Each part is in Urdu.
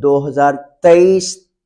2023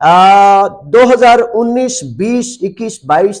2019, 20, 21, 22,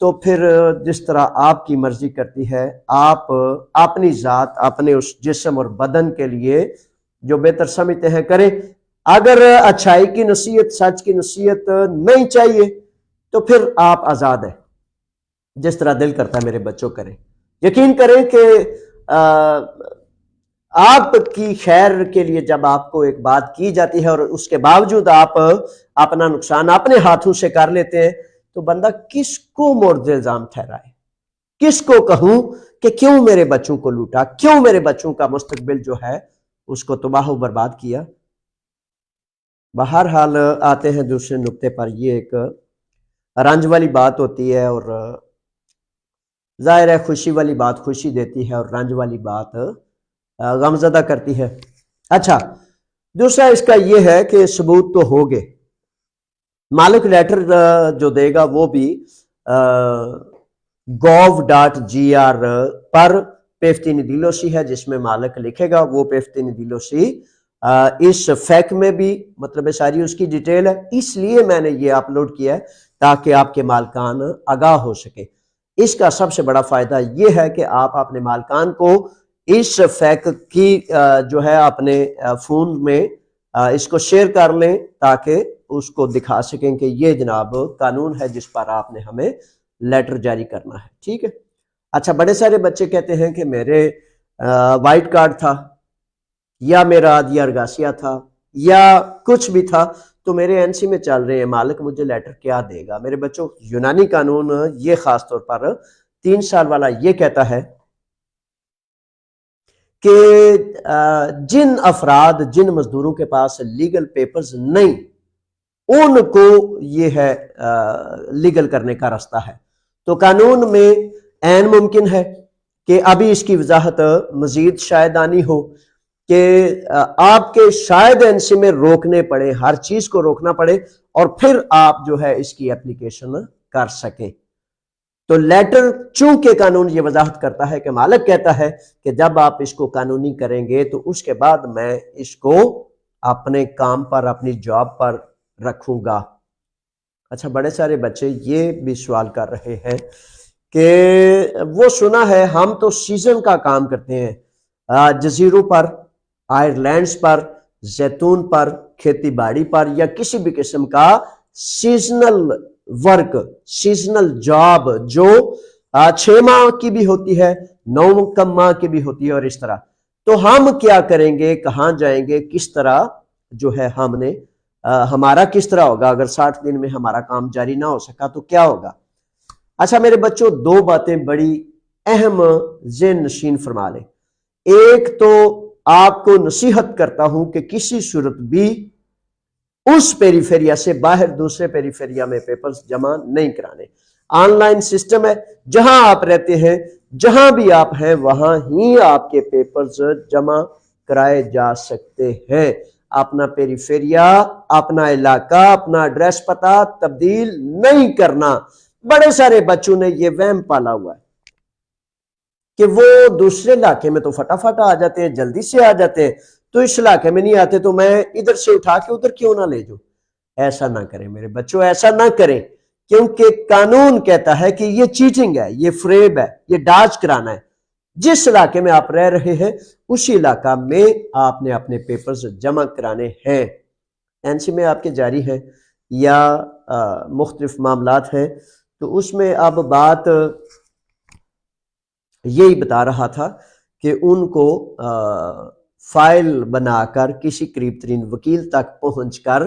تو پھر جس طرح آپ کی مرضی کرتی ہے، آپ اپنی ذات اپنے اس جسم اور بدن کے لیے جو بہتر سمجھتے ہیں کریں۔ اگر اچھائی کی نصیحت، سچ کی نصیحت نہیں چاہیے تو پھر آپ آزاد ہیں، جس طرح دل کرتا ہے میرے بچوں کریں۔ یقین کریں کہ آپ کی خیر کے لیے جب آپ کو ایک بات کی جاتی ہے اور اس کے باوجود آپ اپنا نقصان اپنے ہاتھوں سے کر لیتے ہیں، تو بندہ کس کو مورد الزام ٹھہرائے؟ کس کو کہوں کہ کیوں میرے بچوں کو لوٹا، کیوں میرے بچوں کا مستقبل جو ہے اس کو تباہ و برباد کیا؟ بہرحال آتے ہیں دوسرے نقطے پر۔ یہ ایک رنج والی بات ہوتی ہے، اور ظاہر ہے خوشی والی بات خوشی دیتی ہے اور رنج والی بات غمزدہ کرتی ہے۔ اچھا، دوسرا اس کا یہ ہے کہ ثبوت تو ہو گئے، مالک لیٹر جو دے گا وہ بھی gov.gr پر پیفتی ندیلوسی ہے، جس میں مالک لکھے گا وہ پیفتی ندیلوسی اس فیک میں بھی مطلب ساری اس کی ڈیٹیل ہے۔ اس لیے میں نے یہ اپلوڈ کیا ہے تاکہ آپ کے مالکان آگاہ ہو سکے۔ اس کا سب سے بڑا فائدہ یہ ہے کہ آپ اپنے مالکان کو اس فیک کی جو ہے اپنے فون میں اس کو شیئر کر لیں تاکہ اس کو دکھا سکیں کہ یہ جناب قانون ہے جس پر آپ نے ہمیں لیٹر جاری کرنا ہے، ٹھیک ہے۔ اچھا، بڑے سارے بچے کہتے ہیں کہ میرے وائٹ کارڈ تھا یا میرا عادیہ ارگاسیہ تھا یا کچھ بھی تھا تو میرے این سی میں چل رہے ہیں، مالک مجھے لیٹر کیا دے گا؟ میرے بچوں، یونانی قانون یہ خاص طور پر 3 سال والا یہ کہتا ہے کہ جن افراد، جن مزدوروں کے پاس لیگل پیپرز نہیں، ان کو یہ ہے لیگل کرنے کا راستہ ہے۔ تو قانون میں عین ممکن ہے کہ ابھی اس کی وضاحت مزید شاید آنی ہو کہ آپ کے شاید این سی میں روکنے پڑے، ہر چیز کو روکنا پڑے اور پھر آپ جو ہے اس کی اپلیکیشن کر سکیں۔ تو لیٹر چونکہ قانون یہ وضاحت کرتا ہے کہ مالک کہتا ہے کہ جب آپ اس کو قانونی کریں گے تو اس کے بعد میں اس کو اپنے کام پر، اپنی جاب پر رکھوں گا۔ اچھا، بڑے سارے بچے یہ بھی سوال کر رہے ہیں کہ وہ سنا ہے ہم تو سیزن کا کام کرتے ہیں، جزیروں پر، آئرلینڈز پر، زیتون پر، کھیتی باڑی پر، یا کسی بھی قسم کا سیزنل ورک، سیزنل جاب جو 6 ماہ کی بھی ہوتی ہے، 9 ماہ کی بھی ہوتی ہے، اور اس طرح۔ تو ہم کیا کریں گے، کہاں جائیں گے، کس طرح جو ہے ہم نے ہمارا کس طرح ہوگا اگر 60 دن میں ہمارا کام جاری نہ ہو سکا تو کیا ہوگا؟ اچھا میرے بچوں، 2 باتیں بڑی اہم ذہن نشین فرما لیں۔ ایک تو آپ کو نصیحت کرتا ہوں کہ کسی صورت بھی اس پیریفیریا سے باہر دوسرے پیریفیریا میں پیپرز جمع نہیں کرانے۔ آن لائن سسٹم ہے، جہاں آپ رہتے ہیں، جہاں بھی آپ ہیں، وہاں ہی آپ کے پیپرز جمع کرائے جا سکتے ہیں۔ اپنا پیریفیریا، اپنا علاقہ، اپنا ایڈریس پتہ تبدیل نہیں کرنا۔ بڑے سارے بچوں نے یہ وہم پالا ہوا ہے کہ وہ دوسرے علاقے میں تو فٹافٹ آ جاتے ہیں، جلدی سے آ جاتے ہیں، تو اس علاقے میں نہیں آتے تو میں ادھر سے اٹھا کے ادھر کیوں نہ لے جاؤں؟ ایسا نہ کریں میرے بچوں، ایسا نہ کریں، کیونکہ قانون کہتا ہے کہ یہ چیٹنگ ہے، یہ فریب ہے، یہ ڈاج کرانا ہے۔ جس علاقے میں آپ رہ رہے ہیں اسی علاقہ میں آپ نے اپنے پیپرز جمع کرانے ہیں۔ این سی میں آپ کے جاری ہیں یا مختلف معاملات ہیں، تو اس میں اب بات یہی بتا رہا تھا کہ ان کو فائل بنا کر کسی قریب ترین وکیل تک پہنچ کر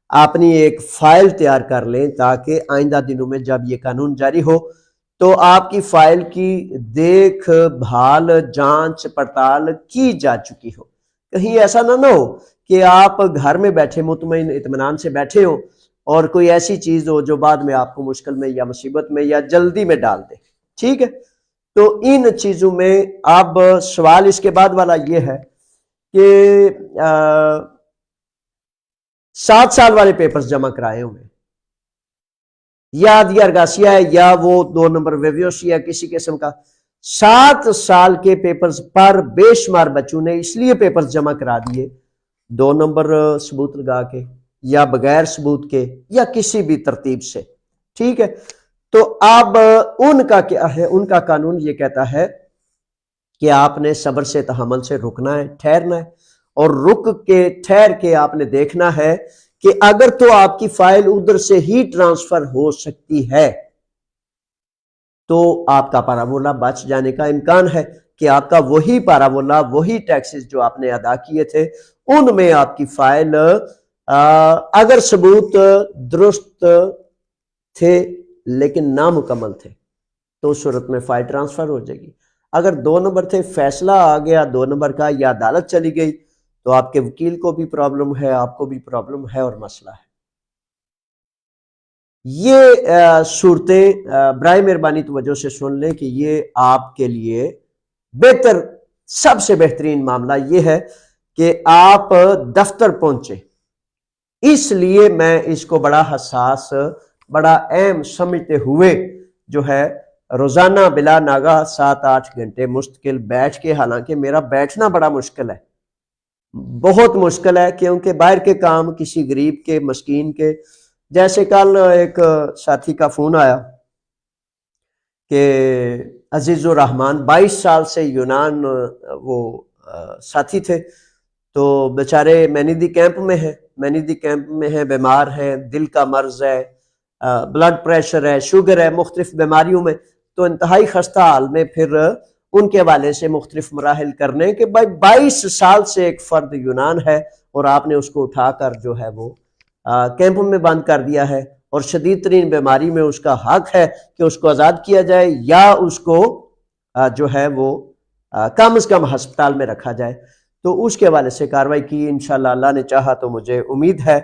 اپنی ایک فائل تیار کر لیں تاکہ آئندہ دنوں میں جب یہ قانون جاری ہو تو آپ کی فائل کی دیکھ بھال، جانچ پڑتال کی جا چکی ہو۔ کہیں ایسا نہ ہو کہ آپ گھر میں بیٹھے مطمئن اطمینان سے بیٹھے ہو اور کوئی ایسی چیز ہو جو بعد میں آپ کو مشکل میں یا مصیبت میں یا جلدی میں ڈال دے، ٹھیک ہے؟ تو ان چیزوں میں اب سوال اس کے بعد والا یہ ہے کہ 7 سال والے پیپرز جمع کرائے ہوئے یا عادیہ ارگاسیہ ہے یا وہ 2 نمبر ویویوسی ہے کسی قسم کا، 7 سال کے پیپرز پر بے شمار بچوں نے اس لیے پیپرز جمع کرا دیے 2 نمبر ثبوت لگا کے یا بغیر ثبوت کے یا کسی بھی ترتیب سے، ٹھیک ہے؟ تو اب ان کا کیا ہے؟ ان کا قانون یہ کہتا ہے کہ آپ نے صبر سے تحمل سے رکنا ہے، ٹھہرنا ہے، اور رک کے ٹھہر کے آپ نے دیکھنا ہے کہ اگر تو آپ کی فائل ادھر سے ہی ٹرانسفر ہو سکتی ہے تو آپ کا پارابولا بچ جانے کا امکان ہے کہ آپ کا وہی پارابولا، وہی ٹیکسز جو آپ نے ادا کیے تھے، ان میں آپ کی فائل اگر ثبوت درست تھے لیکن نامکمل تھے تو اس صورت میں فائل ٹرانسفر ہو جائے گی۔ اگر 2 نمبر تھے، فیصلہ آ گیا 2 نمبر کا یا عدالت چلی گئی تو آپ کے وکیل کو بھی پرابلم ہے، آپ کو بھی پرابلم ہے اور مسئلہ ہے۔ یہ صورتیں برائے مہربانی توجہ سے سن لیں کہ یہ آپ کے لیے بہتر، سب سے بہترین معاملہ یہ ہے کہ آپ دفتر پہنچے۔ اس لیے میں اس کو بڑا حساس، بڑا اہم سمجھتے ہوئے جو ہے روزانہ بلا ناگہ 7-8 گھنٹے مستقل بیٹھ کے، حالانکہ میرا بیٹھنا بڑا مشکل ہے، بہت مشکل ہے، کیونکہ باہر کے کام کسی غریب کے، مسکین کے، جیسے کل ایک ساتھی کا فون آیا کہ عزیز الرحمان 22 سال سے یونان وہ ساتھی تھے، تو بیچارے مینیدی کیمپ میں ہیں، بیمار ہیں، دل کا مرض ہے، بلڈ پریشر ہے، شوگر ہے، مختلف بیماریوں میں، تو انتہائی خستہ حال میں پھر ان کے والے سے مختلف مراحل کرنے کہ بھائی 22 سال سے ایک فرد یونان ہے اور آپ نے اس کو اٹھا کر جو ہے وہ کیمپ میں بند کر دیا ہے، اور شدید ترین بیماری میں اس کا حق ہے کہ اس کو آزاد کیا جائے یا اس کو جو ہے وہ کم از کم ہسپتال میں رکھا جائے۔ تو اس کے حوالے سے کارروائی کی، انشاءاللہ اللہ نے چاہا تو مجھے امید ہے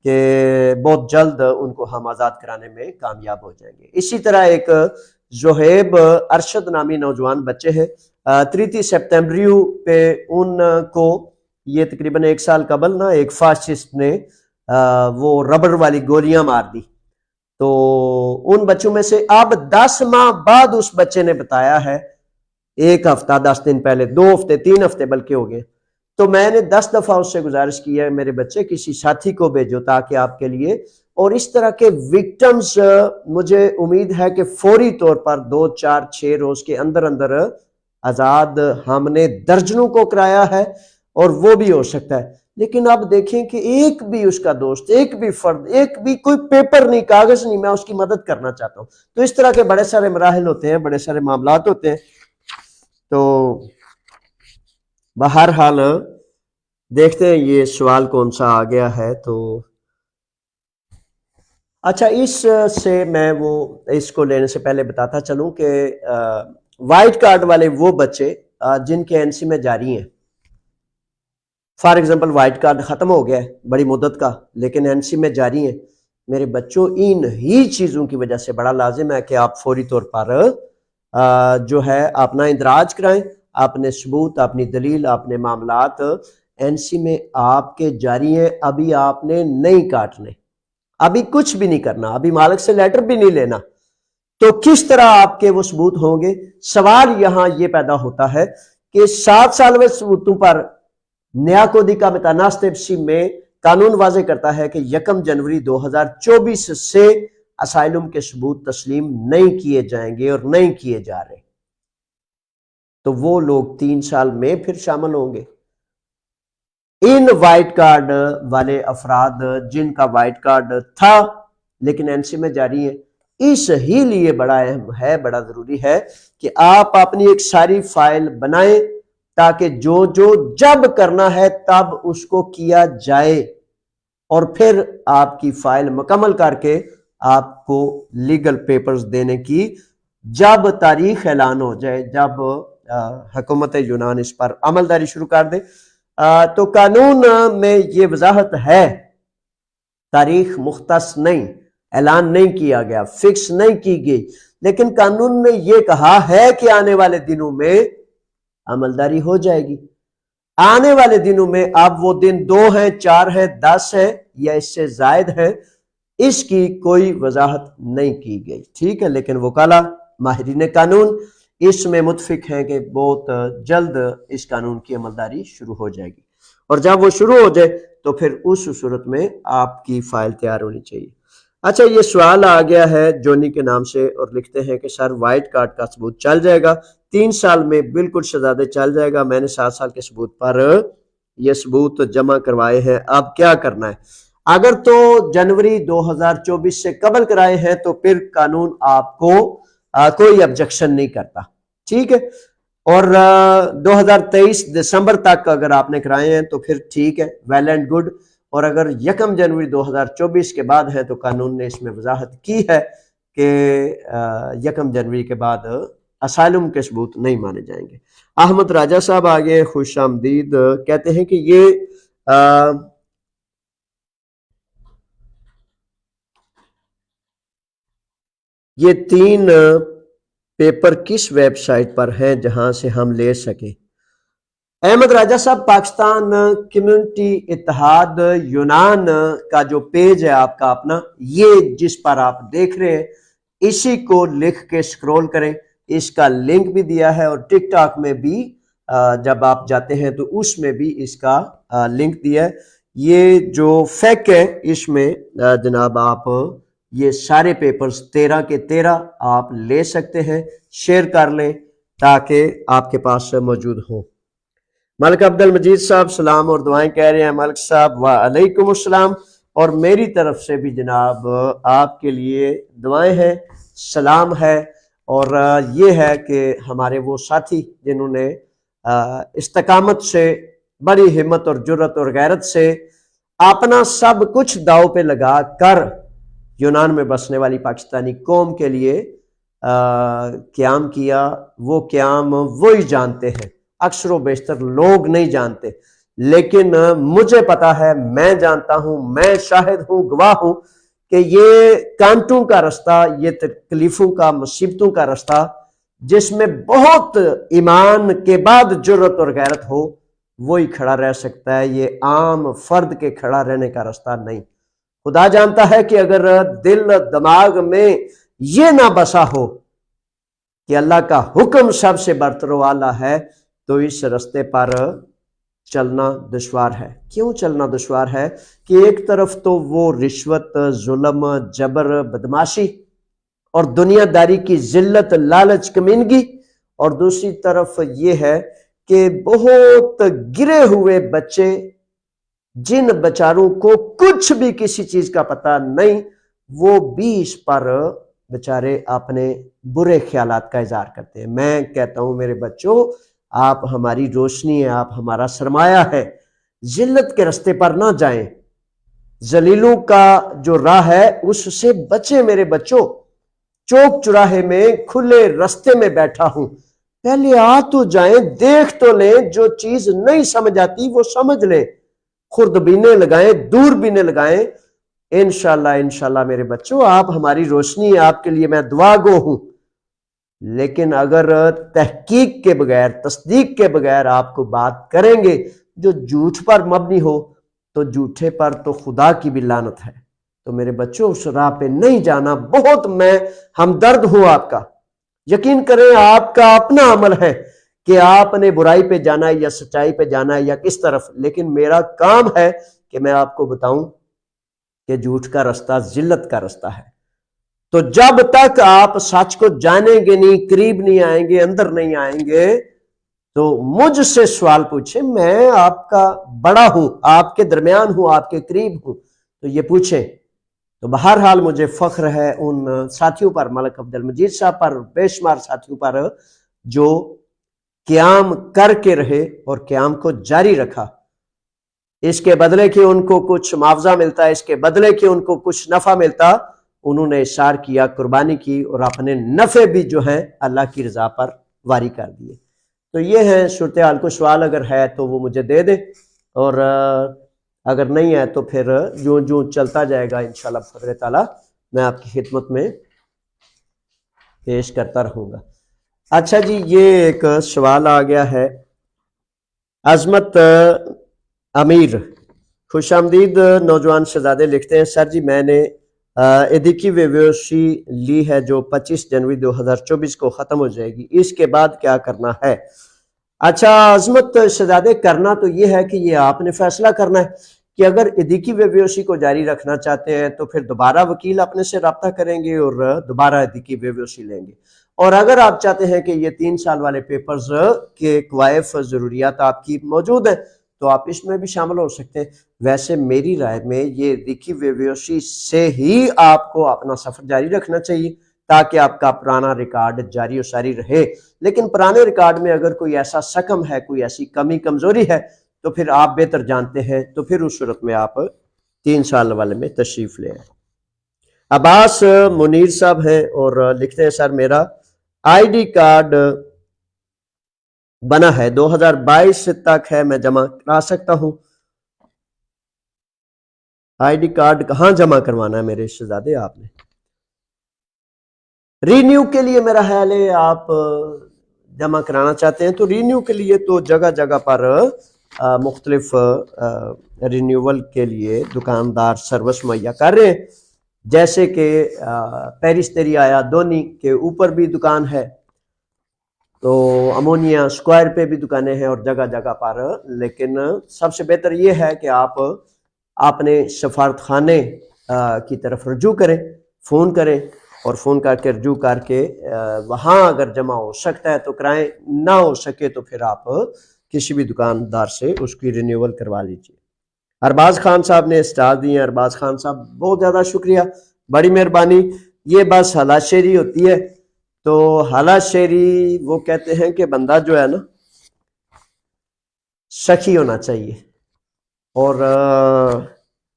کہ بہت جلد ان کو ہم آزاد کرانے میں کامیاب ہو جائیں گے۔ اسی طرح ایک زہیب ارشد نامی نوجوان بچے ہیں، 3 سپتمبریو پہ ان کو یہ تقریباً 1 سال قبل نا ایک فاسسٹ نے وہ ربڑ والی گولیاں مار دی، تو ان بچوں میں سے اب 10 ماہ بعد اس بچے نے بتایا ہے، 1 ہفتہ 10 دن پہلے، 2 ہفتے 3 ہفتے بلکہ ہو گئے، تو میں نے 10 دفعہ اس سے گزارش کی ہے میرے بچے کسی ساتھی کو بھیجو تاکہ آپ کے لیے، اور اس طرح کے وکٹمز مجھے امید ہے کہ فوری طور پر 2 4 6 روز کے اندر اندر آزاد ہم نے درجنوں کو کرایا ہے، اور وہ بھی ہو سکتا ہے، لیکن اب دیکھیں کہ ایک بھی اس کا دوست، ایک بھی فرد، ایک بھی کوئی پیپر نہیں، کاغذ نہیں، میں اس کی مدد کرنا چاہتا ہوں۔ تو اس طرح کے بڑے سارے مراحل ہوتے ہیں، بڑے سارے معاملات ہوتے ہیں، تو بہرحال دیکھتے ہیں یہ سوال کون سا آ گیا ہے۔ تو اچھا، اس سے میں وہ اس کو لینے سے پہلے بتاتا چلوں کہ وائٹ کارڈ والے وہ بچے جن کے این سی میں جاری ہیں، فار ایگزامپل وائٹ کارڈ ختم ہو گیا ہے بڑی مدت کا لیکن این سی میں جاری ہیں، میرے بچوں ان ہی چیزوں کی وجہ سے بڑا لازم ہے کہ آپ فوری طور پر جو ہے اپنا اندراج کرائیں، اپنے ثبوت، اپنی دلیل، اپنے معاملات این سی میں آپ کے جاری ہیں، ابھی آپ نے نہیں کاٹنے، ابھی کچھ بھی نہیں کرنا، ابھی مالک سے لیٹر بھی نہیں لینا، تو کس طرح آپ کے وہ ثبوت ہوں گے؟ سوال یہاں یہ پیدا ہوتا ہے کہ 7 سال میں ثبوتوں پر نیا کودی کا متناسب سی میں قانون واضح کرتا ہے کہ 1 جنوری 2024 سے اسائلم کے ثبوت تسلیم نہیں کیے جائیں گے اور نہیں کیے جا رہے، تو وہ لوگ 3 سال میں پھر شامل ہوں گے۔ ان وائٹ کارڈ والے افراد جن کا وائٹ کارڈ تھا لیکن این سی میں جاری ہے، اس ہی لیے بڑا اہم ہے، بڑا ضروری ہے کہ آپ اپنی ایک ساری فائل بنائیں تاکہ جو جب کرنا ہے تب اس کو کیا جائے، اور پھر آپ کی فائل مکمل کر کے آپ کو لیگل پیپرز دینے کی جب تاریخ اعلان ہو جائے، جب حکومت یونان اس پر عمل داری شروع کر دے، تو قانون میں یہ وضاحت ہے، تاریخ مختص نہیں، اعلان نہیں کیا گیا، فکس نہیں کی گئی، لیکن قانون میں یہ کہا ہے کہ آنے والے دنوں میں عملداری ہو جائے گی۔ آنے والے دنوں میں اب وہ دن 2 ہیں، 4 ہیں، 10 ہیں یا اس سے زائد ہیں، اس کی کوئی وضاحت نہیں کی گئی، ٹھیک ہے، لیکن وکلاء، ماہرین قانون اس میں متفق ہیں کہ بہت جلد اس قانون کی عملداری شروع ہو جائے گی، اور جب وہ شروع ہو جائے تو پھر اس صورت میں آپ کی فائل تیار ہونی چاہیے۔ اچھا یہ سوال آ گیا ہے جونی کے نام سے اور لکھتے ہیں کہ سر وائٹ کارڈ کا ثبوت چل جائے گا؟ 3 سال میں بالکل شہزادے چل جائے گا، میں نے 7 سال کے ثبوت پر یہ ثبوت جمع کروائے ہیں، اب کیا کرنا ہے؟ اگر تو جنوری 2024 سے قبل کرائے ہیں تو پھر قانون آپ کو کوئی آبجیکشن نہیں کرتا، ٹھیک ہے؟ اور 2023 دسمبر تک اگر آپ نے کرائے ہیں تو پھر ٹھیک ہے، ویل اینڈ گڈ۔ اور اگر 1 جنوری 2024 کے بعد ہے تو قانون نے اس میں وضاحت کی ہے کہ 1 جنوری کے بعد اسائلم کے ثبوت نہیں مانے جائیں گے۔ احمد راجہ صاحب آگے خوش آمدید، کہتے ہیں کہ یہ 3 پیپر کس ویب سائٹ پر ہیں جہاں سے ہم لے سکیں؟ احمد راجہ صاحب پاکستان کمیونٹی اتحاد یونان کا جو پیج ہے آپ کا اپنا، یہ جس پر آپ دیکھ رہے ہیں اسی کو لکھ کے سکرول کریں، اس کا لنک بھی دیا ہے اور ٹک ٹاک میں بھی جب آپ جاتے ہیں تو اس میں بھی اس کا لنک دیا ہے۔ یہ جو فیک ہے اس میں جناب آپ یہ سارے پیپرز 13 کے 13 آپ لے سکتے ہیں، شیئر کر لیں تاکہ آپ کے پاس موجود ہوں۔ ملک عبد المجید صاحب سلام اور دعائیں کہہ رہے ہیں، ملک صاحب وعلیکم السلام، اور میری طرف سے بھی جناب آپ کے لیے دعائیں ہیں، سلام ہے، اور یہ ہے کہ ہمارے وہ ساتھی جنہوں نے استقامت سے، بڑی ہمت اور جرت اور غیرت سے اپنا سب کچھ داؤ پہ لگا کر یونان میں بسنے والی پاکستانی قوم کے لیے قیام کیا، وہ قیام وہی جانتے ہیں، اکثر و بیشتر لوگ نہیں جانتے، لیکن مجھے پتا ہے، میں جانتا ہوں، میں شاہد ہوں، گواہ ہوں کہ یہ کانٹوں کا رستہ، یہ تکلیفوں کا، مصیبتوں کا رستہ جس میں بہت ایمان کے بعد جرت اور غیرت ہو وہی کھڑا رہ سکتا ہے، یہ عام فرد کے کھڑا رہنے کا رستہ نہیں۔ خدا جانتا ہے کہ اگر دل دماغ میں یہ نہ بسا ہو کہ اللہ کا حکم سب سے برتر و اعلیٰ ہے تو اس رستے پر چلنا دشوار ہے۔ کیوں چلنا دشوار ہے؟ کہ ایک طرف تو وہ رشوت، ظلم، جبر، بدماشی اور دنیا داری کی ذلت، لالچ، کمینگی، اور دوسری طرف یہ ہے کہ بہت گرے ہوئے بچے جن بچاروں کو کچھ بھی کسی چیز کا پتہ نہیں، وہ بھی اس پر بچارے اپنے برے خیالات کا اظہار کرتے ہیں۔ میں کہتا ہوں میرے بچوں، آپ ہماری روشنی ہیں، آپ ہمارا سرمایہ ہے، ذلت کے رستے پر نہ جائیں، ذلیلوں کا جو راہ ہے اس سے بچیں میرے بچوں۔ چوک چراہے میں کھلے رستے میں بیٹھا ہوں، پہلے آ تو جائیں، دیکھ تو لیں، جو چیز نہیں سمجھ آتی وہ سمجھ لیں، خوردبینیں لگائیں، دور بینیں لگائیں، انشاءاللہ میرے بچوں آپ ہماری روشنی ہے، آپ کے لیے میں دعا گو ہوں۔ لیکن اگر تحقیق کے بغیر، تصدیق کے بغیر آپ کو بات کریں گے جو جھوٹ پر مبنی ہو تو جھوٹے پر تو خدا کی بھی لعنت ہے۔ تو میرے بچوں اس راہ پہ نہیں جانا، بہت میں ہمدرد ہوں آپ کا، یقین کریں آپ کا اپنا عمل ہے کہ آپ نے برائی پہ جانا ہے یا سچائی پہ جانا ہے یا کس طرف، لیکن میرا کام ہے کہ میں آپ کو بتاؤں کہ جھوٹ کا رستہ ذلت کا رستہ ہے۔ تو جب تک آپ سچ کو جانیں گے نہیں، قریب نہیں آئیں گے، اندر نہیں آئیں گے، تو مجھ سے سوال پوچھیں، میں آپ کا بڑا ہوں، آپ کے درمیان ہوں، آپ کے قریب ہوں، تو یہ پوچھیں۔ تو بہرحال مجھے فخر ہے ان ساتھیوں پر، ملک عبد المجید صاحب پر، بے شمار ساتھیوں پر جو قیام کر کے رہے اور قیام کو جاری رکھا، اس کے بدلے کہ ان کو کچھ معاوضہ ملتا، اس کے بدلے کہ ان کو کچھ نفع ملتا، انہوں نے اشار کیا، قربانی کی، اور اپنے نفع بھی جو ہیں اللہ کی رضا پر واری کر دیے۔ تو یہ ہے صورتحال، کو سوال اگر ہے تو وہ مجھے دے دے، اور اگر نہیں ہے تو پھر جو چلتا جائے گا انشاءاللہ بفضل تعالیٰ میں آپ کی خدمت میں پیش کرتا رہوں گا۔ اچھا جی، یہ ایک سوال آ گیا ہے، عظمت امیر خوش آمدید نوجوان شہزادے لکھتے ہیں، سر جی میں نے ادیکی ویوشی لی ہے جو 25 جنوری 2024 کو ختم ہو جائے گی، اس کے بعد کیا کرنا ہے؟ اچھا عظمت شہزادے، کرنا تو یہ ہے کہ یہ آپ نے فیصلہ کرنا ہے کہ اگر ادیکی ویویوسی کو جاری رکھنا چاہتے ہیں تو پھر دوبارہ وکیل اپنے سے رابطہ کریں گے اور دوبارہ ادیکی ویویوسی لیں گے. اور اگر آپ چاہتے ہیں کہ یہ 3 سال والے پیپرز کے کوائف ضروریات آپ کی موجود ہیں تو آپ اس میں بھی شامل ہو سکتے ہیں. ویسے میری رائے میں یہ ادیکی ویویوسی سے ہی آپ کو اپنا سفر جاری رکھنا چاہیے تاکہ آپ کا پرانا ریکارڈ جاری و ساری رہے. لیکن پرانے ریکارڈ میں اگر کوئی ایسا سقم ہے، کوئی ایسی کمی کمزوری ہے تو پھر آپ بہتر جانتے ہیں، تو پھر اس صورت میں آپ 3 سال والے میں تشریف لے آئیں. عباس منیر صاحب ہیں اور لکھتے ہیں سر میرا آئی ڈی کارڈ بنا ہے 2022 تک ہے، میں جمع کرا سکتا ہوں. آئی ڈی کارڈ کہاں جمع کروانا ہے میرے شہزادے آپ نے؟ رینیو کے لیے میرا خیال ہے آپ جمع کرانا چاہتے ہیں تو رینیو کے لیے تو جگہ جگہ پر مختلف رینیول کے لیے دکاندار سروس مہیا کر رہے ہیں. جیسے کہ پیرس آیا دونی کے اوپر بھی دکان ہے، تو امونیا سکوائر پہ بھی دکانیں ہیں اور جگہ جگہ پر. لیکن سب سے بہتر یہ ہے کہ آپ اپنے سفارت خانے کی طرف رجوع کریں، فون کریں اور فون کر کے رجوع کر کے وہاں اگر جمع ہو سکتا ہے تو کرائیں، نہ ہو سکے تو پھر آپ کسی بھی دکاندار سے اس کی رینیول کروا لیجیے. ارباز خان صاحب نے اسٹار دی ہیں. ارباز خان صاحب بہت زیادہ شکریہ، بڑی مہربانی. یہ بس حالات شعری ہوتی ہے. تو حالات شعری وہ کہتے ہیں کہ بندہ جو ہے نا سخی ہونا چاہیے اور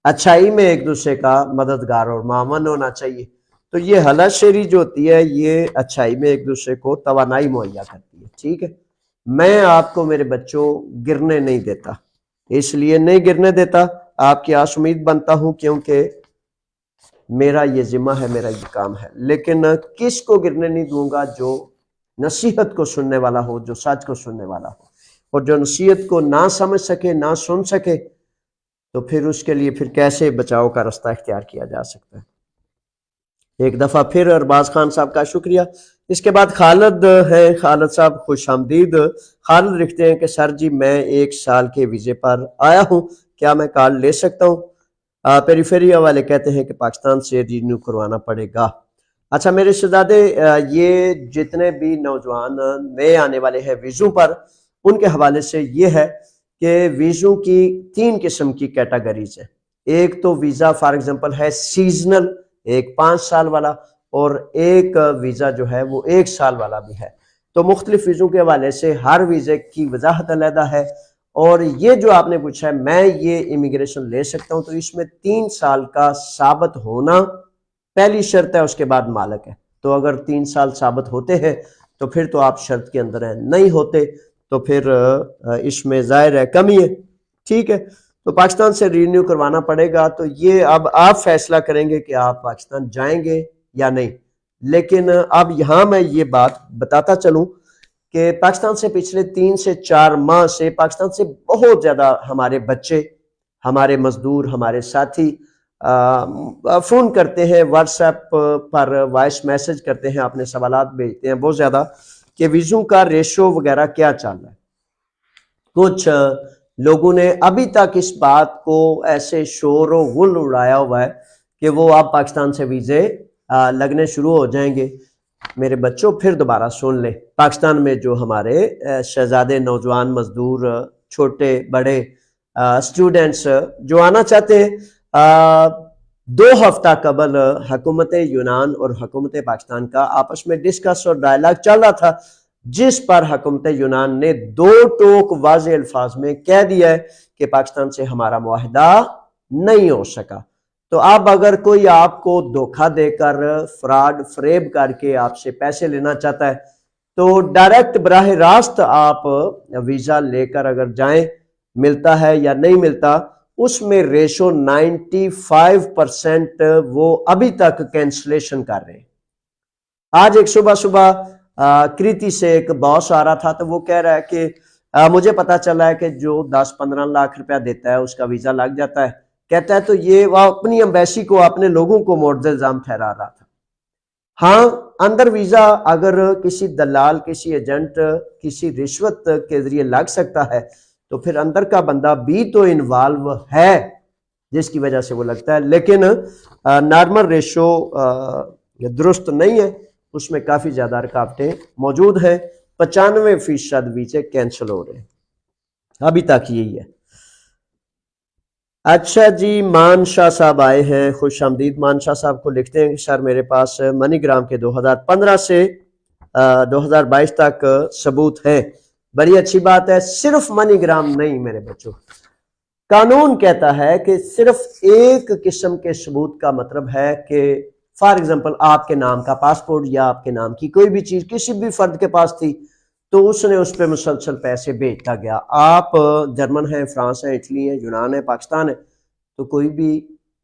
اچھائی میں ایک دوسرے کا مددگار اور معاون ہونا چاہیے. تو یہ حالات شعری جو ہوتی ہے یہ اچھائی میں ایک دوسرے کو توانائی مہیا کرتی ہے. ٹھیک ہے، میں آپ کو میرے بچوں گرنے نہیں دیتا، اس لیے نہیں گرنے دیتا، آپ کی آس امید بنتا ہوں کیونکہ میرا یہ ذمہ ہے، میرا یہ کام ہے. لیکن کس کو گرنے نہیں دوں گا؟ جو نصیحت کو سننے والا ہو، جو سچ کو سننے والا ہو. اور جو نصیحت کو نہ سمجھ سکے، نہ سن سکے، تو پھر اس کے لیے پھر کیسے بچاؤ کا رستہ اختیار کیا جا سکتا ہے. ایک دفعہ پھر ارباز خان صاحب کا شکریہ. اس کے بعد خالد ہے. خالد صاحب خوش آمدید. خالد لکھتے ہیں کہ سر جی میں 1 سال کے ویزے پر آیا ہوں، کیا میں کارڈ لے سکتا ہوں؟ پیریفیریا والے کہتے ہیں کہ پاکستان سے رینیو کروانا پڑے گا. اچھا میرے شہزادے، یہ جتنے بھی نوجوان نئے آنے والے ہیں ویزوں پر، ان کے حوالے سے یہ ہے کہ ویزوں کی 3 قسم کی کیٹاگریز ہیں. ایک تو ویزا فار ایگزامپل ہے سیزنل، ایک 5 سال والا، اور ایک ویزا جو ہے وہ 1 سال والا بھی ہے. تو مختلف ویزوں کے حوالے سے ہر ویزے کی وضاحت علیحدہ ہے. اور یہ جو آپ نے پوچھا ہے میں یہ امیگریشن لے سکتا ہوں، تو اس میں 3 سال کا ثابت ہونا پہلی شرط ہے، اس کے بعد مالک ہے. تو اگر 3 سال ثابت ہوتے ہیں تو پھر تو آپ شرط کے اندر ہیں، نہیں ہوتے تو پھر اس میں ظاہر ہے کمی ہے. ٹھیک ہے، تو پاکستان سے رینیو کروانا پڑے گا. تو یہ اب آپ فیصلہ کریں گے کہ آپ پاکستان جائیں گے یا نہیں. لیکن اب یہاں میں یہ بات بتاتا چلوں کہ پاکستان سے پچھلے 3 سے 4 ماہ سے پاکستان سے بہت زیادہ ہمارے بچے، ہمارے مزدور، ہمارے ساتھی فون کرتے ہیں، واٹس ایپ پر وائس میسج کرتے ہیں، اپنے سوالات بھیجتے ہیں بہت زیادہ کہ ویزوں کا ریشو وغیرہ کیا چل رہا ہے. کچھ لوگوں نے ابھی تک اس بات کو ایسے شور و غل اڑایا ہوا ہے کہ وہ اب پاکستان سے ویزے لگنے شروع ہو جائیں گے. میرے بچوں پھر دوبارہ سن لیں، پاکستان میں جو ہمارے شہزادے، نوجوان، مزدور، چھوٹے بڑے اسٹوڈنٹس جو آنا چاہتے ہیں، 2 ہفتہ قبل حکومت یونان اور حکومت پاکستان کا آپس میں ڈسکس اور ڈائلاگ چل رہا تھا، جس پر حکومت یونان نے 2 ٹوک واضح الفاظ میں کہہ دیا ہے کہ پاکستان سے ہمارا معاہدہ نہیں ہو سکا. تو اب اگر کوئی آپ کو دھوکہ دے کر، فراڈ فریب کر کے آپ سے پیسے لینا چاہتا ہے تو ڈائریکٹ براہ راست آپ ویزا لے کر اگر جائیں، ملتا ہے یا نہیں ملتا، اس میں ریشو 95% وہ ابھی تک کینسلیشن کر رہے ہیں. آج ایک صبح کریتی سے ایک باس آ رہا تھا تو وہ کہہ رہا ہے کہ مجھے پتا چلا ہے کہ جو 10-15 لاکھ روپیہ دیتا ہے اس کا ویزا لگ جاتا ہے. کہتا ہے تو یہ وہ اپنی امبیسی کو، اپنے لوگوں کو مورد الزام ٹھہرا رہا تھا. ہاں، اندر ویزا اگر کسی دلال، کسی ایجنٹ، کسی رشوت کے ذریعے لگ سکتا ہے تو پھر اندر کا بندہ بھی تو انوالو ہے. جس کی وجہ سے وہ لگتا ہے، لیکن نارمل ریشو درست نہیں ہے، اس میں کافی زیادہ رکاوٹیں موجود ہیں، 95% ویزے کینسل ہو رہے ہیں ابھی تک، یہی ہے۔ اچھا جی، مان شاہ صاحب آئے ہیں، خوش آمدید۔ مان شاہ صاحب کو لکھتے ہیں کہ سر میرے پاس منی گرام کے 2015 سے 2022 تک ثبوت ہے۔ بڑی اچھی بات ہے، صرف منی گرام نہیں میرے بچوں، قانون کہتا ہے کہ صرف ایک قسم کے ثبوت کا مطلب ہے کہ فار ایگزامپل آپ کے نام کا پاسپورٹ یا آپ کے نام کی کوئی بھی چیز کسی بھی فرد کے پاس تھی تو اس نے اس پہ مسلسل پیسے بھیجتا گیا، آپ جرمن ہیں، فرانس ہیں، اٹلی ہیں، یونان ہے، پاکستان ہے، تو کوئی بھی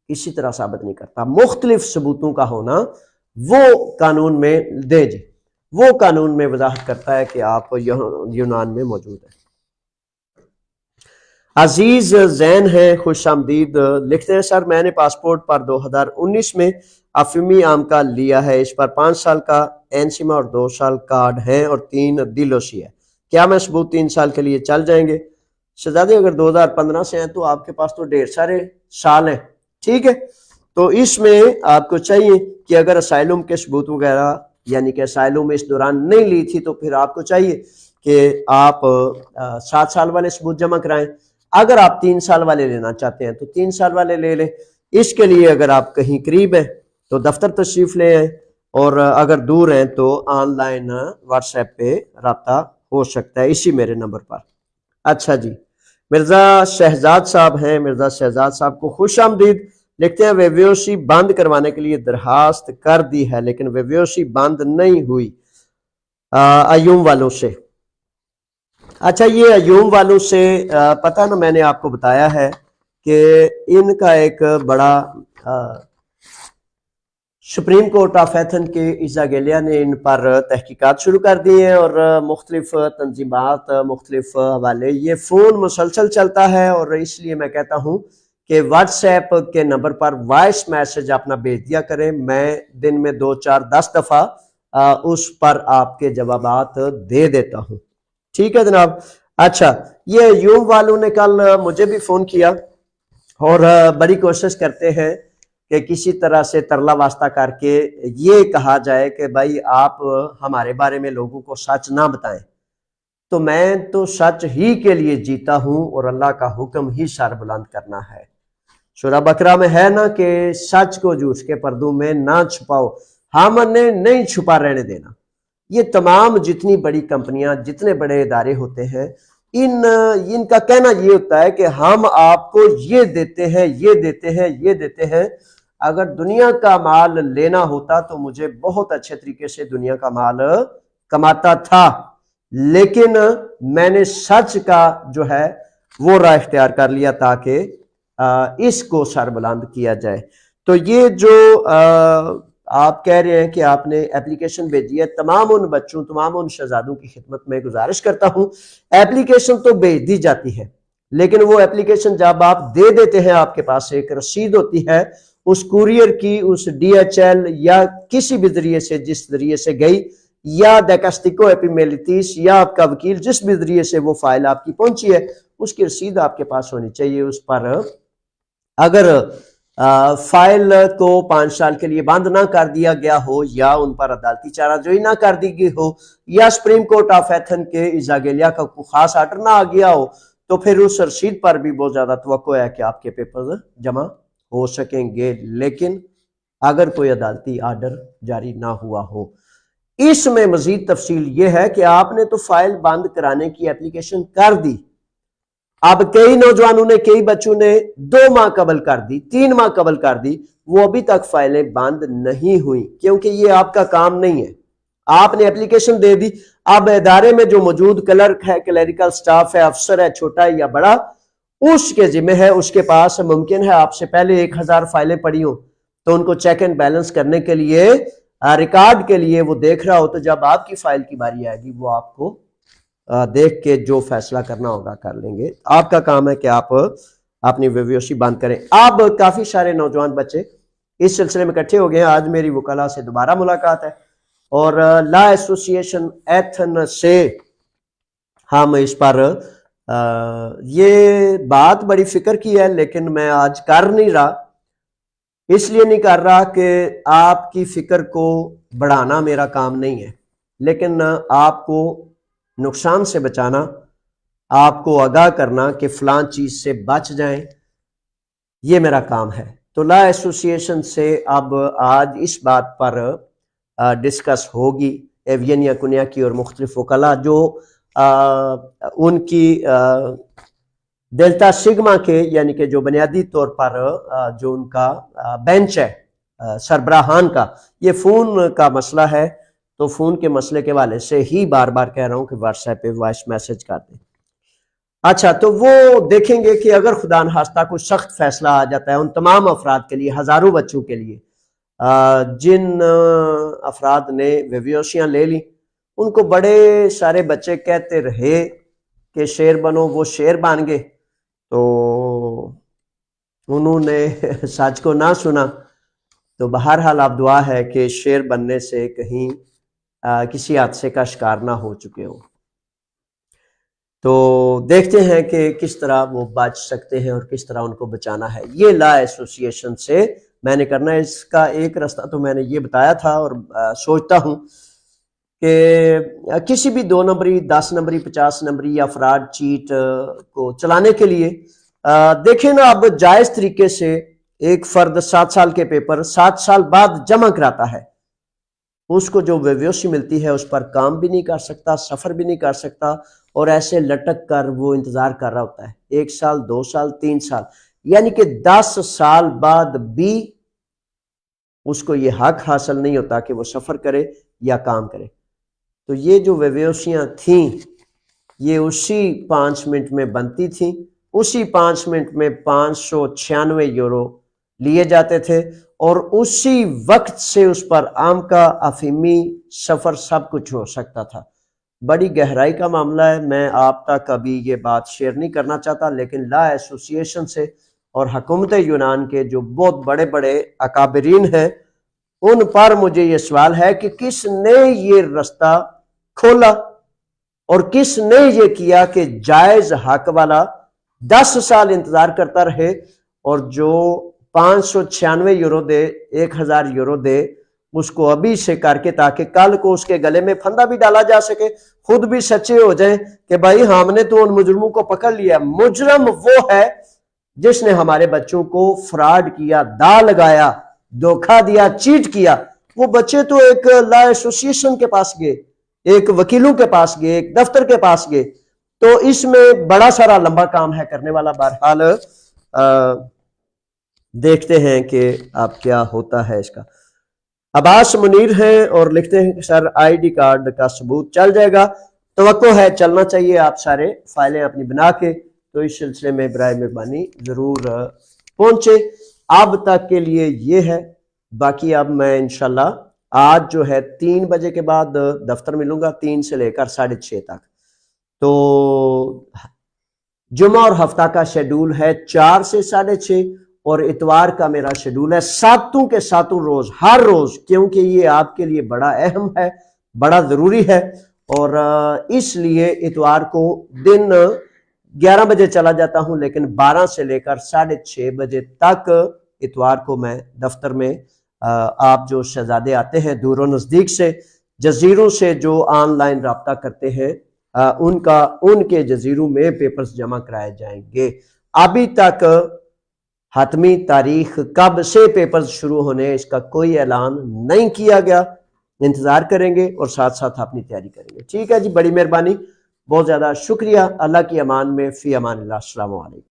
کسی طرح ثابت نہیں کرتا۔ مختلف ثبوتوں کا ہونا وہ قانون میں دے جی، وہ قانون میں وضاحت کرتا ہے کہ آپ یونان میں موجود ہیں۔ عزیز زین ہے، خوش آمدید، لکھتے ہیں سر میں نے پاسپورٹ پر 2019 میں افیمی عام کا لیا ہے، اس پر 5 سال کا اینسیما اور 2 سال کارڈ ہے اور 3 ڈیلوسی ہے، کیا میں ثبوت 3 سال کے لیے چل جائیں گے؟ شہزادے اگر 2015 سے ہیں تو آپ کے پاس تو ڈھیر سارے سال ہیں، ٹھیک ہے، تو اس میں آپ کو چاہیے کہ اگر اسائلم کے ثبوت وغیرہ یعنی کہ اسائلم اس دوران نہیں لی تھی تو پھر آپ کو چاہیے کہ آپ 7 سال والے ثبوت جمع کرائیں۔ اگر آپ 3 سال والے لینا چاہتے ہیں تو 3 سال والے لے لیں، اس کے لیے اگر آپ کہیں قریب ہیں تو دفتر تشریف لے آئیں، اور اگر دور ہیں تو آن لائن واٹس ایپ پہ رابطہ ہو سکتا ہے اسی میرے نمبر پر۔ اچھا جی، مرزا شہزاد صاحب ہیں، مرزا شہزاد صاحب کو خوش آمدید، لکھتے ہیں ویوسی بند کروانے کے لیے درخواست کر دی ہے لیکن ویوسی بند نہیں ہوئی ایوم والوں سے۔ اچھا، یہ ایوم والوں سے پتہ نا، میں نے آپ کو بتایا ہے کہ ان کا ایک بڑا سپریم کورٹ آف ایتھن کے ایزاگیلیا نے ان پر تحقیقات شروع کر دی ہیں اور مختلف تنظیمات، مختلف حوالے، یہ فون مسلسل چلتا ہے، اور اس لیے میں کہتا ہوں کہ واٹس ایپ کے نمبر پر وائس میسج اپنا بھیج دیا کریں، میں دن میں 2 4 10 دفعہ اس پر آپ کے جوابات دے دیتا ہوں، ٹھیک ہے جناب۔ اچھا، یہ ایوم والوں نے کل مجھے بھی فون کیا اور بڑی کوشش کرتے ہیں کہ کسی طرح سے ترلا واسطہ کر کے یہ کہا جائے کہ بھائی آپ ہمارے بارے میں لوگوں کو سچ نہ بتائیں، تو میں تو سچ ہی کے لیے جیتا ہوں اور اللہ کا حکم ہی سر بلند کرنا ہے۔ سورہ بقرہ میں ہے نا کہ سچ کو جھوٹ کے پردوں میں نہ چھپاؤ، ہم نے نہیں چھپا رہنے دینا۔ یہ تمام جتنی بڑی کمپنیاں، جتنے بڑے ادارے ہوتے ہیں، ان کا کہنا یہ ہوتا ہے کہ ہم آپ کو یہ دیتے ہیں، یہ دیتے ہیں، یہ دیتے ہیں۔ اگر دنیا کا مال لینا ہوتا تو مجھے بہت اچھے طریقے سے دنیا کا مال کماتا تھا، لیکن میں نے سچ کا جو ہے وہ راہ اختیار کر لیا تاکہ اس کو سربلند کیا جائے۔ تو یہ جو آپ کہہ رہے ہیں کہ آپ نے اپلیکیشن بھیجی ہے، تمام ان بچوں، تمام ان شہزادوں کی خدمت میں گزارش کرتا ہوں، اپلیکیشن تو بھیج دی جاتی ہے لیکن وہ اپلیکیشن جب آپ دے دیتے ہیں، آپ کے پاس ایک رسید ہوتی ہے اس کوریئر کی، اس ڈی ایچ ایل یا کسی بھی ذریعے سے، جس ذریعے سے گئی، یا ڈیکاسٹیکو ایپیمیلیٹیس یا آپ کا وکیل، جس بھی ذریعے سے وہ فائل آپ کی پہنچی ہے، اس کی رسید آپ کے پاس ہونی چاہیے۔ اس پر اگر فائل کو 5 سال کے لیے بند نہ کر دیا گیا ہو یا ان پر عدالتی چارہ جوئی نہ کر دی گئی ہو یا سپریم کورٹ آف ایتھن کے ایزاگیلیا کا کوئی خاص آرڈر نہ آ گیا ہو، تو پھر اس رسید پر بھی بہت زیادہ توقع ہے کہ آپ کے پیپر جمع ہو سکیں گے، لیکن اگر کوئی عدالتی آرڈر جاری نہ ہوا ہو۔ اس میں مزید تفصیل یہ ہے کہ آپ نے تو فائل بند کرانے کی اپلیکیشن کر دی، اب کئی نوجوانوں نے، کئی بچوں نے 2 ماہ قبل کر دی، 3 ماہ قبل کر دی، وہ ابھی تک فائلیں بند نہیں ہوئی کیونکہ یہ آپ کا کام نہیں ہے۔ آپ نے اپلیکیشن دے دی، اب ادارے میں جو موجود کلرک ہے، کلیریکل سٹاف ہے، افسر ہے، چھوٹا ہے یا بڑا، اس کے ذمہ ہے، اس کے پاس ممکن ہے آپ سے پہلے 1000 فائلیں پڑی ہوں، تو ان کو چیک اینڈ بیلنس کرنے کے لیے، ریکارڈ کے لیے وہ دیکھ رہا ہو، تو جب آپ کی فائل کی باری آئے گی وہ آپ کو دیکھ کے جو فیصلہ کرنا ہوگا کر لیں گے۔ آپ کا کام ہے کہ آپ اپنی ویوسی بند کریں۔ اب کافی سارے نوجوان بچے اس سلسلے میں اکٹھے ہو گئے ہیں، آج میری وکلاء سے دوبارہ ملاقات ہے اور لا ایسوسی ایشن ایتھن سے ہم اس پر یہ بات بڑی فکر کی ہے لیکن میں آج کر نہیں رہا، اس لیے نہیں کر رہا کہ آپ کی فکر کو بڑھانا میرا کام نہیں ہے، لیکن آپ کو نقصان سے بچانا، آپ کو آگاہ کرنا کہ فلاں چیز سے بچ جائیں، یہ میرا کام ہے۔ تو لا ایسوسی ایشن سے اب آج اس بات پر ڈسکس ہوگی ایوین یکنیا کی اور مختلف وکلاء جو ان کی ڈیلٹا سگما کے یعنی کہ جو بنیادی طور پر جو ان کا بینچ ہے سربراہان کا، یہ فون کا مسئلہ ہے، تو فون کے مسئلے کے والے سے ہی بار بار کہہ رہا ہوں کہ واٹس ایپ پہ وائس میسج کر دیں۔ اچھا، تو وہ دیکھیں گے کہ اگر خدا نخواستہ کوئی سخت فیصلہ آ جاتا ہے ان تمام افراد کے لیے، ہزاروں بچوں کے لیے جن افراد نے ویویوشیاں لے لی، ان کو بڑے سارے بچے کہتے رہے کہ شیر بنو، وہ شیر بن گئے، تو انہوں نے سچ کو نہ سنا، تو بہرحال اب دعا ہے کہ شیر بننے سے کہیں کسی حادثے کا شکار نہ ہو چکے ہوں۔ تو دیکھتے ہیں کہ کس طرح وہ بچ سکتے ہیں اور کس طرح ان کو بچانا ہے۔ یہ لا ایسوسی ایشن سے میں نے کرنا ہے۔ اس کا ایک راستہ تو میں نے یہ بتایا تھا اور سوچتا ہوں کہ کسی بھی 2 نمبری، 10 نمبری، 50 نمبری یا فراڈ چیٹ کو چلانے کے لیے دیکھیں نا، اب جائز طریقے سے ایک فرد 7 سال کے پیپر 7 سال بعد جمع کراتا ہے، اس کو جو ویویوشی ملتی ہے اس پر کام بھی نہیں کر سکتا، سفر بھی نہیں کر سکتا، اور ایسے لٹک کر وہ انتظار کر رہا ہوتا ہے 1 سال، 2 سال، 3 سال، یعنی کہ 10 سال بعد بھی اس کو یہ حق حاصل نہیں ہوتا کہ وہ سفر کرے یا کام کرے۔ تو یہ جو ویویوشیاں تھیں یہ اسی 5 منٹ میں بنتی تھیں، اسی 5 منٹ میں 596 یورو لیے جاتے تھے، اور اسی وقت سے اس پر عام کا افیمی سفر سب کچھ ہو سکتا تھا۔ بڑی گہرائی کا معاملہ ہے، میں آپ تک ابھی یہ بات شیئر نہیں کرنا چاہتا، لیکن لا ایسوسی ایشن سے اور حکومت یونان کے جو بہت بڑے بڑے اکابرین ہیں ان پر مجھے یہ سوال ہے کہ کس نے یہ رستہ کھولا اور کس نے یہ کیا کہ جائز حق والا 10 سال انتظار کرتا رہے اور جو 596 یورو دے، 1000 یورو دے، اس کو ابھی سے کر کے تاکہ کل کو اس کے گلے میں پھندا بھی ڈالا جا سکے، خود بھی سچے ہو جائیں کہ بھائی ہم نے تو ان مجرموں کو پکڑ لیا۔ مجرم وہ ہے جس نے ہمارے بچوں کو فراڈ کیا، دا لگایا، دھوکہ دیا، چیٹ کیا۔ وہ بچے تو ایک لا ایسوسی ایشن کے پاس گئے، ایک وکیلوں کے پاس گئے، ایک دفتر کے پاس گئے، تو اس میں بڑا سارا لمبا کام ہے کرنے والا۔ بہرحال دیکھتے ہیں کہ اب کیا ہوتا ہے اس کا۔ عباس منیر ہیں اور لکھتے ہیں کہ سر آئی ڈی کارڈ کا ثبوت چل جائے گا؟ توقع ہے چلنا چاہیے، آپ سارے فائلیں اپنی بنا کے تو اس سلسلے میں برائے مہربانی ضرور پہنچے۔ اب تک کے لیے یہ ہے، باقی اب میں انشاءاللہ آج جو ہے 3 بجے کے بعد دفتر ملوں گا، 3 سے لے کر 6:30 تک۔ تو جمعہ اور ہفتہ کا شیڈول ہے 4 سے 6:30، اور اتوار کا میرا شیڈول ہے 7 کے 7 روز، ہر روز، کیونکہ یہ آپ کے لیے بڑا اہم ہے، بڑا ضروری ہے، اور اس لیے اتوار کو دن 11 بجے چلا جاتا ہوں، لیکن 12 سے لے کر 6:30 بجے تک اتوار کو میں دفتر میں، آپ جو شہزادے آتے ہیں دور و نزدیک سے، جزیروں سے جو آن لائن رابطہ کرتے ہیں، ان کے جزیروں میں پیپرز جمع کرائے جائیں گے۔ ابھی تک حتمی تاریخ کب سے پیپرز شروع ہونے اس کا کوئی اعلان نہیں کیا گیا، انتظار کریں گے اور ساتھ ساتھ اپنی تیاری کریں گے۔ ٹھیک ہے جی، بڑی مہربانی، بہت زیادہ شکریہ۔ اللہ کی امان میں، فی امان اللہ، السلام علیکم۔